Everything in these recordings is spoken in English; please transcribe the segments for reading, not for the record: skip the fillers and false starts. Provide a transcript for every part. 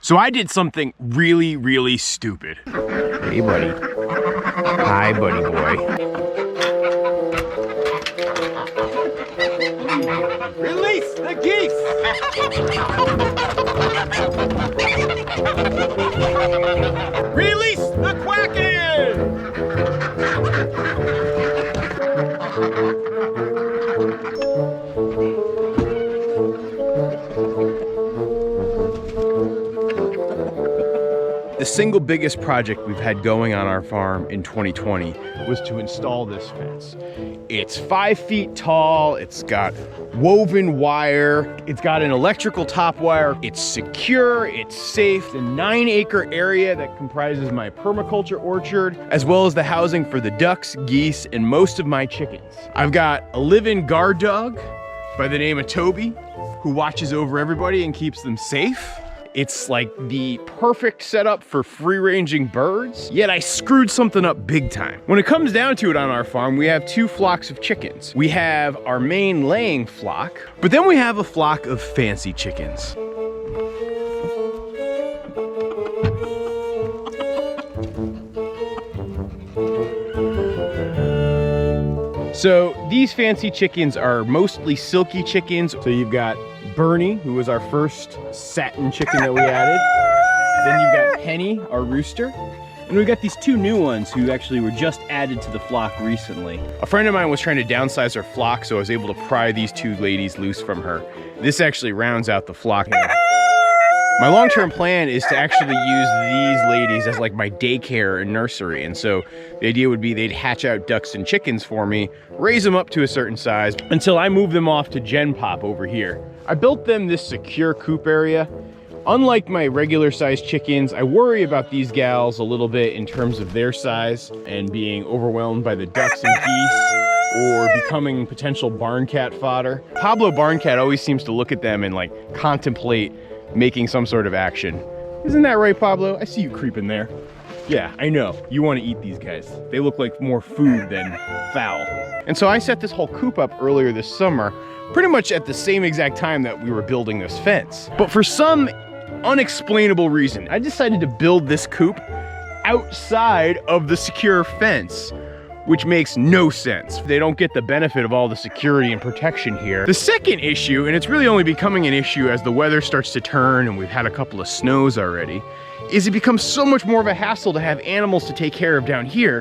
So I did something really, really stupid. Hey, buddy. Hi, buddy boy. Release the geese! Release the Kraken! The single biggest project we've had going on our farm in 2020 was to install this fence. It's 5 feet tall, it's got woven wire, it's got an electrical top wire, it's secure, it's safe. It's a 9-acre area that comprises my permaculture orchard, as well as the housing for the ducks, geese, and most of my chickens. I've got a live-in guard dog by the name of Toby, who watches over everybody and keeps them safe. It's like the perfect setup for free-ranging birds, yet I screwed something up big time. When it comes down to it on our farm, we have 2 flocks of chickens. We have our main laying flock, but then we have a flock of fancy chickens. So these fancy chickens are mostly silky chickens. So you've got Bernie, who was our first satin chicken that we added. Then you've got Penny, our rooster. And we've got these 2 new ones who actually were just added to the flock recently. A friend of mine was trying to downsize her flock, so I was able to pry these 2 ladies loose from her. This actually rounds out the flock now. My long-term plan is to actually use these ladies as like my daycare and nursery. And so the idea would be they'd hatch out ducks and chickens for me, raise them up to a certain size until I move them off to Gen Pop over here. I built them this secure coop area. Unlike my regular sized chickens, I worry about these gals a little bit in terms of their size and being overwhelmed by the ducks and geese or becoming potential barn cat fodder. Pablo Barn Cat always seems to look at them and like contemplate making some sort of action. Isn't that right, Pablo? I see you creeping there. Yeah, I know. You want to eat these guys. They look like more food than fowl. And so I set this whole coop up earlier this summer, pretty much at the same exact time that we were building this fence. But for some unexplainable reason, I decided to build this coop outside of the secure fence, which makes no sense. They don't get the benefit of all the security and protection here. The second issue, and it's really only becoming an issue as the weather starts to turn and we've had a couple of snows already, is it becomes so much more of a hassle to have animals to take care of down here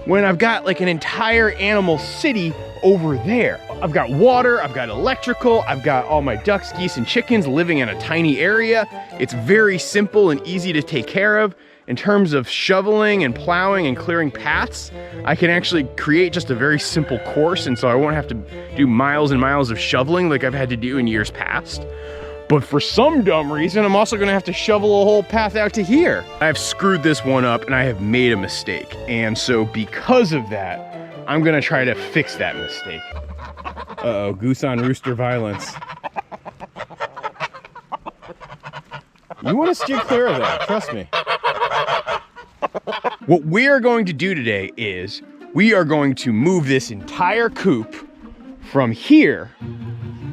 when I've got like an entire animal city over there. I've got water, I've got electrical, I've got all my ducks, geese, and chickens living in a tiny area. It's very simple and easy to take care of. In terms of shoveling and plowing and clearing paths, I can actually create just a very simple course, and so I won't have to do miles and miles of shoveling like I've had to do in years past. But for some dumb reason, I'm also gonna have to shovel a whole path out to here. I've screwed this one up and I have made a mistake. And so because of that, I'm gonna try to fix that mistake. Uh-oh, goose on rooster violence. You wanna steer clear of that, trust me. What we are going to do today is we are going to move this entire coop from here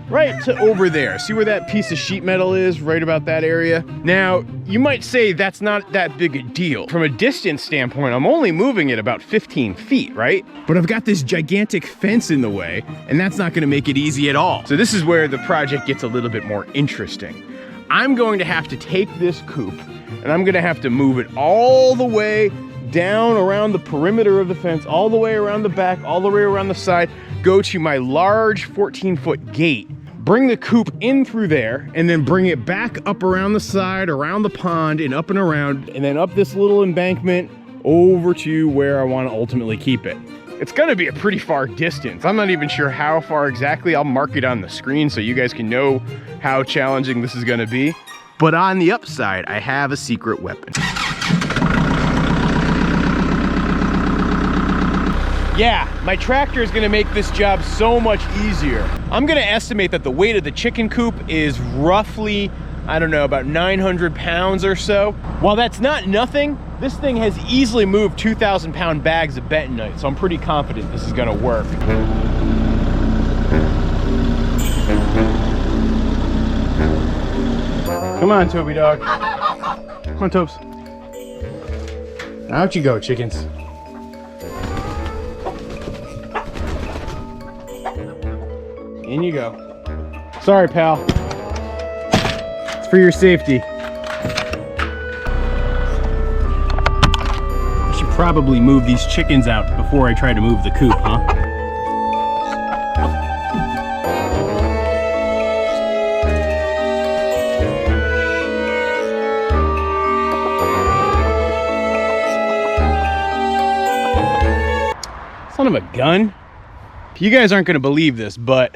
right to over there. See where that piece of sheet metal is, right about that area? Now, you might say that's not that big a deal. From a distance standpoint, I'm only moving it about 15 feet, right? But I've got this gigantic fence in the way, and that's not gonna make it easy at all. So this is where the project gets a little bit more interesting. I'm going to have to take this coop, and I'm gonna have to move it all the way down around the perimeter of the fence, all the way around the back, all the way around the side, go to my large 14-foot gate, bring the coop in through there, and then bring it back up around the side, around the pond, and up and around, and then up this little embankment over to where I want to ultimately keep it. It's gonna be a pretty far distance. I'm not even sure how far exactly. I'll mark it on the screen so you guys can know how challenging this is gonna be. But on the upside, I have a secret weapon. Yeah, my tractor is gonna make this job so much easier. I'm gonna estimate that the weight of the chicken coop is roughly, I don't know, about 900 pounds or so. While that's not nothing, this thing has easily moved 2,000-pound bags of bentonite, so I'm pretty confident this is gonna work. Come on, Toby dog. Come on, Tobes. Out you go, chickens. In you go. Sorry, pal. It's for your safety. I should probably move these chickens out before I try to move the coop, huh? Son of a gun. You guys aren't gonna believe this, but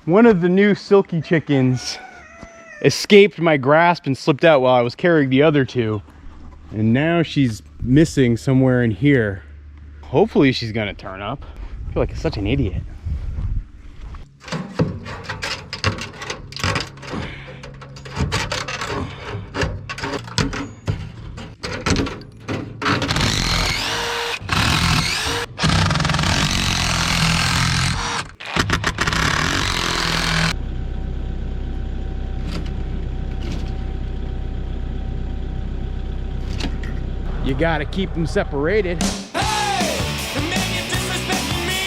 one of the new silky chickens escaped my grasp and slipped out while I was carrying the other two. And now she's missing somewhere in here. Hopefully she's gonna turn up. I feel like such an idiot. You gotta keep them separated. Hey, the man, you're disrespecting me.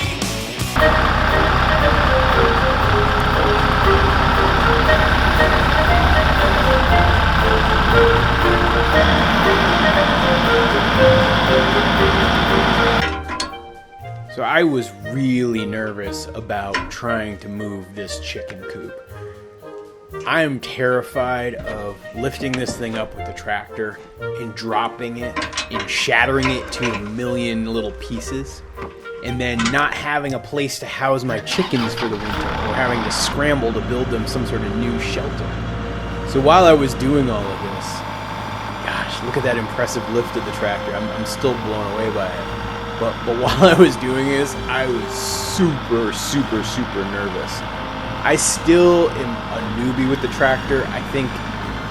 So I was really nervous about trying to move this chicken coop. I am terrified of lifting this thing up with the tractor and dropping it and shattering it to a million little pieces, and then not having a place to house my chickens for the winter, or having to scramble to build them some sort of new shelter. So while I was doing all of this, gosh, look at that impressive lift of the tractor. I'm still blown away by it. But while I was doing this, I was super nervous. I still am a newbie with the tractor. I think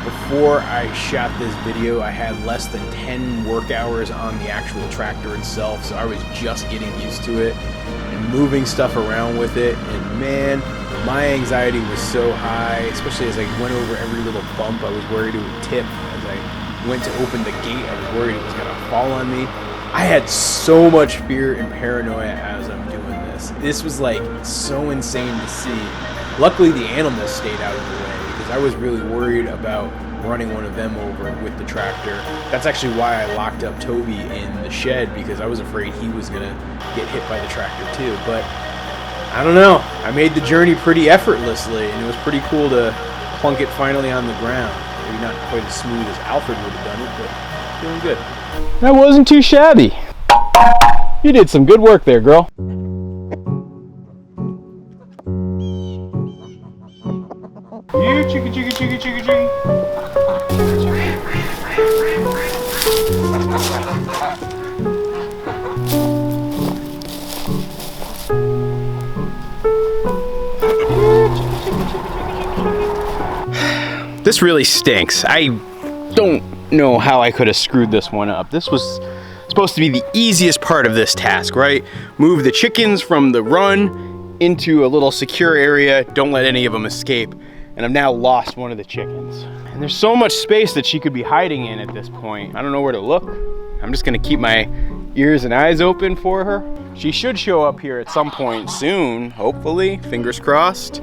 before I shot this video, I had less than 10 work hours on the actual tractor itself, so I was just getting used to it and moving stuff around with it. And man, my anxiety was so high, especially as I went over every little bump. I was worried it would tip. As I went to open the gate, I was worried it was gonna fall on me. I had so much fear and paranoia as I'm doing this. This was like so insane to see. Luckily, the animals stayed out of the way because I was really worried about running one of them over with the tractor. That's actually why I locked up Toby in the shed, because I was afraid he was gonna get hit by the tractor too. But I don't know. I made the journey pretty effortlessly, and it was pretty cool to plunk it finally on the ground. Maybe not quite as smooth as Alfred would have done it, but feeling good. That wasn't too shabby. You did some good work there, girl. You chicka chicka chicka chicka chicka. This really stinks. I don't know how I could have screwed this one up. This was supposed to be the easiest part of this task, right? Move the chickens from the run into a little secure area. Don't let any of them escape. And I've now lost one of the chickens. And there's so much space that she could be hiding in at this point. I don't know where to look. I'm just gonna keep my ears and eyes open for her. She should show up here at some point soon, hopefully, fingers crossed.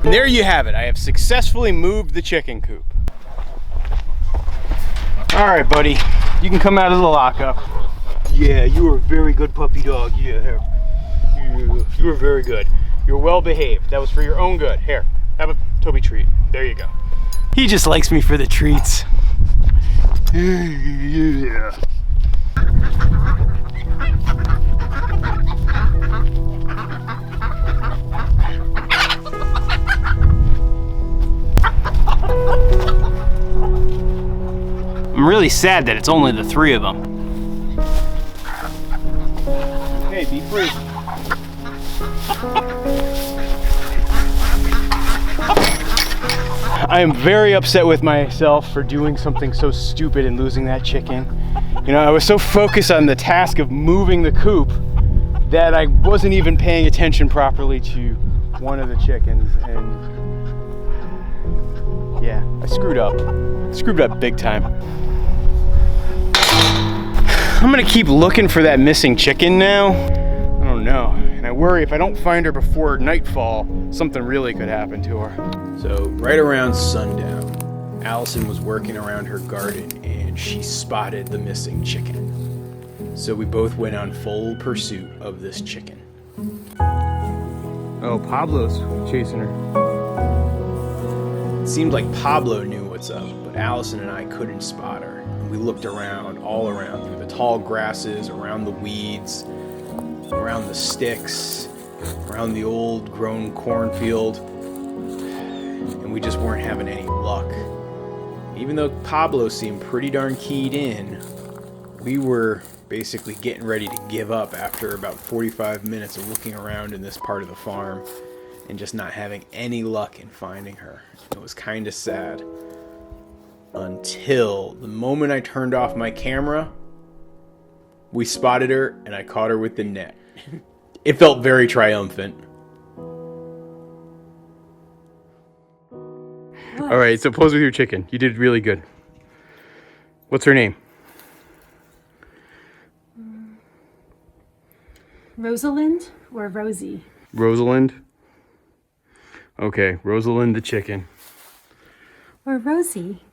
And there you have it. I have successfully moved the chicken coop. All right, buddy. You can come out of the lockup. Yeah, you were a very good puppy dog. Yeah, you were very good. You were well behaved. That was for your own good. Here, have a Toby treat. There you go. He just likes me for the treats. Yeah. I'm really sad that it's only the 3 of them. Hey, be free. I am very upset with myself for doing something so stupid and losing that chicken. You know, I was so focused on the task of moving the coop that I wasn't even paying attention properly to one of the chickens, and yeah, I screwed up. Screwed up big time. I'm gonna keep looking for that missing chicken now. I don't know, and I worry if I don't find her before nightfall, something really could happen to her. So right around sundown, Allison was working around her garden and she spotted the missing chicken. So we both went on full pursuit of this chicken. Oh, Pablo's chasing her. It seemed like Pablo knew what's up, but Allison and I couldn't spot her. We looked around, all around, through the tall grasses, around the weeds, around the sticks, around the old grown cornfield, and we just weren't having any luck. Even though Pablo seemed pretty darn keyed in, we were basically getting ready to give up after about 45 minutes of looking around in this part of the farm and just not having any luck in finding her. It was kind of sad. Until the moment I turned off my camera, we spotted her and I caught her with the net. It felt very triumphant. All right, so pose with your chicken. You did really good. What's her name? Rosalind or Rosie? Rosalind. Okay, Rosalind the chicken. Or Rosie.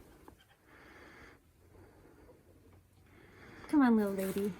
Come on, little lady.